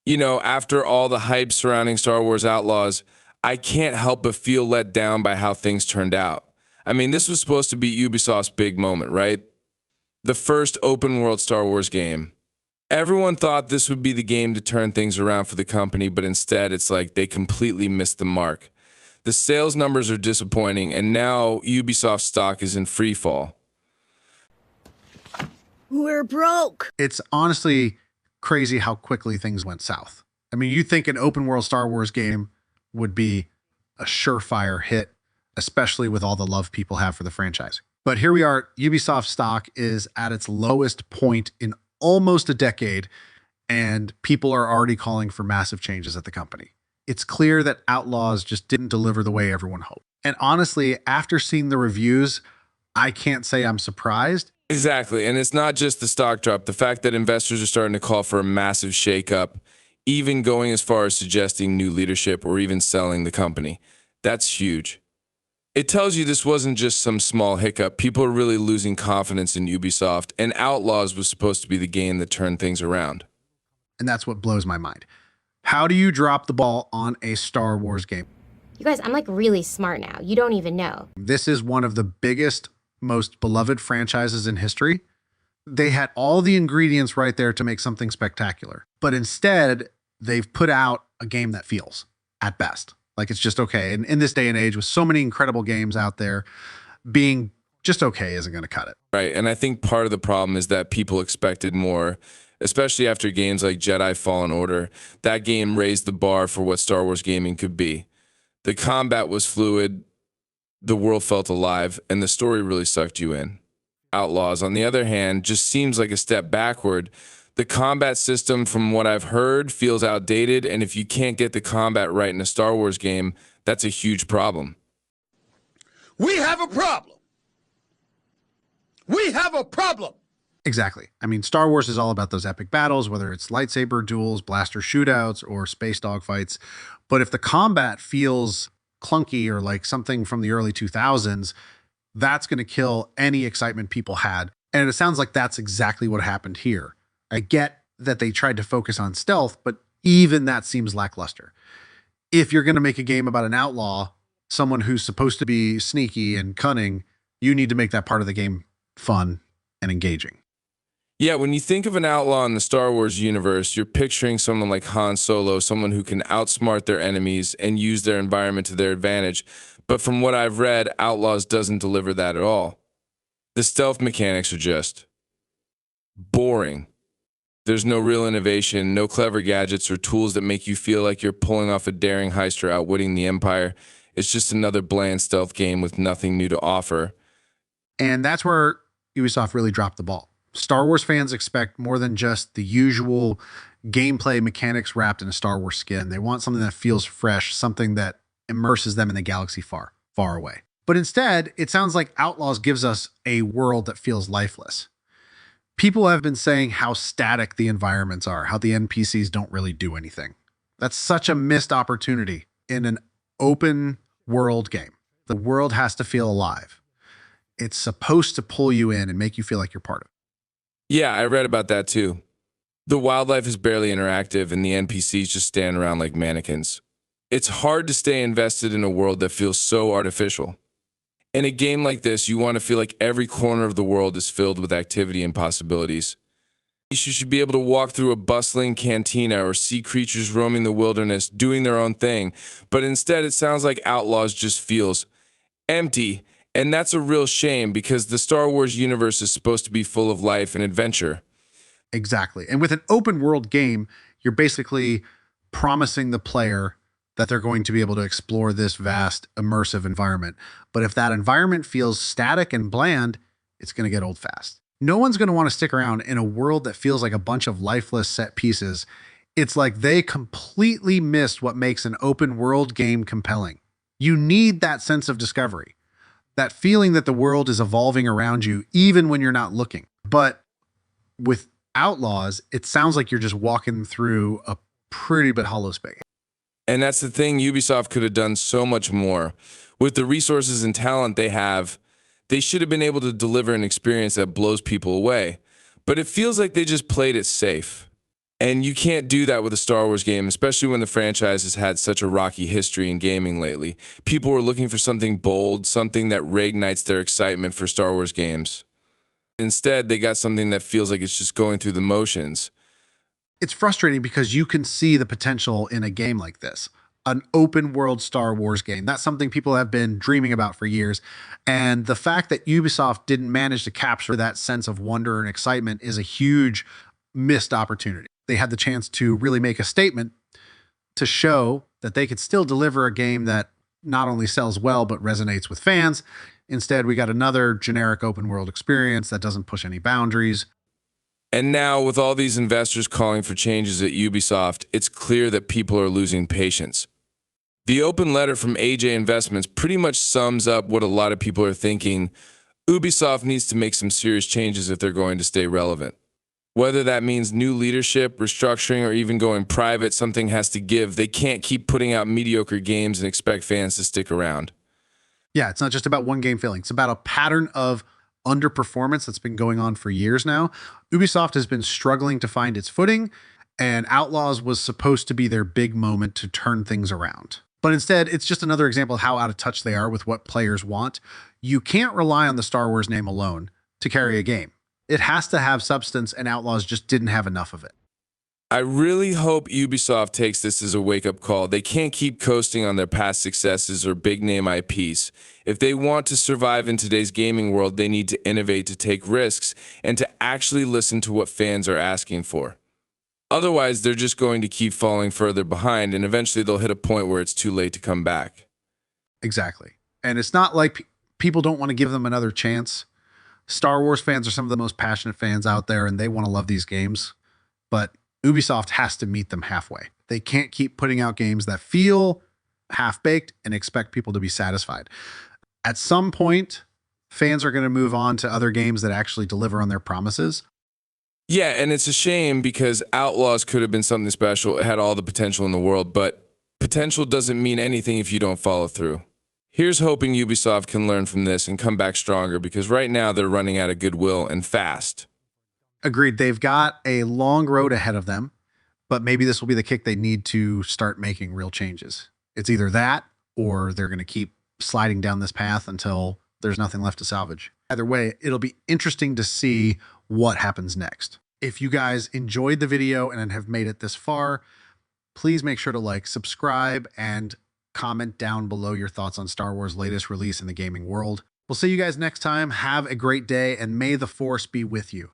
After all the hype surrounding Star Wars Outlaws, I can't help but feel let down by how things turned out. I mean, this was supposed to be Ubisoft's big moment, right? The first open world Star Wars game. Everyone thought this would be the game to turn things around for the company, but instead it's like they completely missed the mark. The sales numbers are disappointing, and now Ubisoft stock is in free fall. We're broke. It's honestly crazy how quickly things went south. I mean, you think an open world Star Wars game would be a surefire hit, especially with all the love people have for the franchise. But here we are, Ubisoft stock is at its lowest point in almost a decade, and people are already calling for massive changes at the company. It's clear that Outlaws just didn't deliver the way everyone hoped. And honestly, after seeing the reviews, I can't say I'm surprised. Exactly. And it's not just the stock drop. The fact that investors are starting to call for a massive shakeup, even going as far as suggesting new leadership or even selling the company. That's huge. It tells you this wasn't just some small hiccup. People are really losing confidence in Ubisoft, and Outlaws was supposed to be the game that turned things around. And that's what blows my mind. How do you drop the ball on a Star Wars game? You guys, I'm like really smart now. You don't even know. This is one of the biggest, most beloved franchises in history. They had all the ingredients right there to make something spectacular. But instead, they've put out a game that feels, at best, like it's just okay. And in this day and age, with so many incredible games out there, being just okay isn't going to cut it. Right. And I think part of the problem is that people expected more, especially after games like Jedi Fallen Order. That game raised the bar for what Star Wars gaming could be. The combat was fluid, the world felt alive, and the story really sucked you in. Outlaws, on the other hand, just seems like a step backward. The combat system, from what I've heard, feels outdated, and if you can't get the combat right in a Star Wars game, that's a huge problem. We have a problem. We have a problem. Exactly. I mean, Star Wars is all about those epic battles, whether it's lightsaber duels, blaster shootouts, or space dogfights. But if the combat feels clunky or like something from the early 2000s, that's going to kill any excitement people had. And it sounds like that's exactly what happened here. I get that they tried to focus on stealth, but even that seems lackluster. If you're going to make a game about an outlaw, someone who's supposed to be sneaky and cunning, you need to make that part of the game fun and engaging. Yeah, when you think of an outlaw in the Star Wars universe, you're picturing someone like Han Solo, someone who can outsmart their enemies and use their environment to their advantage. But from what I've read, Outlaws doesn't deliver that at all. The stealth mechanics are just boring. There's no real innovation, no clever gadgets or tools that make you feel like you're pulling off a daring heist or outwitting the Empire. It's just another bland stealth game with nothing new to offer. And that's where Ubisoft really dropped the ball. Star Wars fans expect more than just the usual gameplay mechanics wrapped in a Star Wars skin. They want something that feels fresh, something that immerses them in the galaxy far, far away. But instead, it sounds like Outlaws gives us a world that feels lifeless. People have been saying how static the environments are, how the NPCs don't really do anything. That's such a missed opportunity in an open world game. The world has to feel alive. It's supposed to pull you in and make you feel like you're part of it. Yeah, I read about that too. The wildlife is barely interactive and the NPCs just stand around like mannequins. It's hard to stay invested in a world that feels so artificial. In a game like this, you want to feel like every corner of the world is filled with activity and possibilities. You should be able to walk through a bustling cantina or see creatures roaming the wilderness doing their own thing, but instead it sounds like Outlaws just feels empty. And that's a real shame because the Star Wars universe is supposed to be full of life and adventure. Exactly. And with an open world game, you're basically promising the player that they're going to be able to explore this vast, immersive environment. But if that environment feels static and bland, it's going to get old fast. No one's going to want to stick around in a world that feels like a bunch of lifeless set pieces. It's like they completely missed what makes an open world game compelling. You need that sense of discovery. That feeling that the world is evolving around you, even when you're not looking. But with Outlaws, it sounds like you're just walking through a pretty bit hollow space. And that's the thing, Ubisoft could have done so much more. With the resources and talent they have, they should have been able to deliver an experience that blows people away. But it feels like they just played it safe. And you can't do that with a Star Wars game, especially when the franchise has had such a rocky history in gaming lately. People are looking for something bold, something that reignites their excitement for Star Wars games. Instead, they got something that feels like it's just going through the motions. It's frustrating because you can see the potential in a game like this. An open world Star Wars game. That's something people have been dreaming about for years. And the fact that Ubisoft didn't manage to capture that sense of wonder and excitement is a huge missed opportunity. They had the chance to really make a statement to show that they could still deliver a game that not only sells well, but resonates with fans. Instead, we got another generic open world experience that doesn't push any boundaries. And now, with all these investors calling for changes at Ubisoft, it's clear that people are losing patience. The open letter from AJ Investments pretty much sums up what a lot of people are thinking. Ubisoft needs to make some serious changes if they're going to stay relevant. Whether that means new leadership, restructuring, or even going private, something has to give. They can't keep putting out mediocre games and expect fans to stick around. Yeah, it's not just about one game failing. It's about a pattern of underperformance that's been going on for years now. Ubisoft has been struggling to find its footing, and Outlaws was supposed to be their big moment to turn things around. But instead, it's just another example of how out of touch they are with what players want. You can't rely on the Star Wars name alone to carry a game. It has to have substance, and Outlaws just didn't have enough of it. I really hope Ubisoft takes this as a wake-up call. They can't keep coasting on their past successes or big-name IPs. If they want to survive in today's gaming world, they need to innovate, to take risks, and to actually listen to what fans are asking for. Otherwise, they're just going to keep falling further behind, and eventually they'll hit a point where it's too late to come back. Exactly. And it's not like people don't want to give them another chance. Star Wars fans are some of the most passionate fans out there, and they want to love these games. But Ubisoft has to meet them halfway. They can't keep putting out games that feel half-baked and expect people to be satisfied. At some point, fans are going to move on to other games that actually deliver on their promises. Yeah, and it's a shame because Outlaws could have been something special. It had all the potential in the world, but potential doesn't mean anything if you don't follow through. Here's hoping Ubisoft can learn from this and come back stronger, because right now they're running out of goodwill and fast. Agreed. They've got a long road ahead of them, but maybe this will be the kick they need to start making real changes. It's either that or they're going to keep sliding down this path until there's nothing left to salvage. Either way, it'll be interesting to see what happens next. If you guys enjoyed the video and have made it this far, please make sure to like, subscribe, and comment down below your thoughts on Star Wars' latest release in the gaming world. We'll see you guys next time. Have a great day, and may the Force be with you.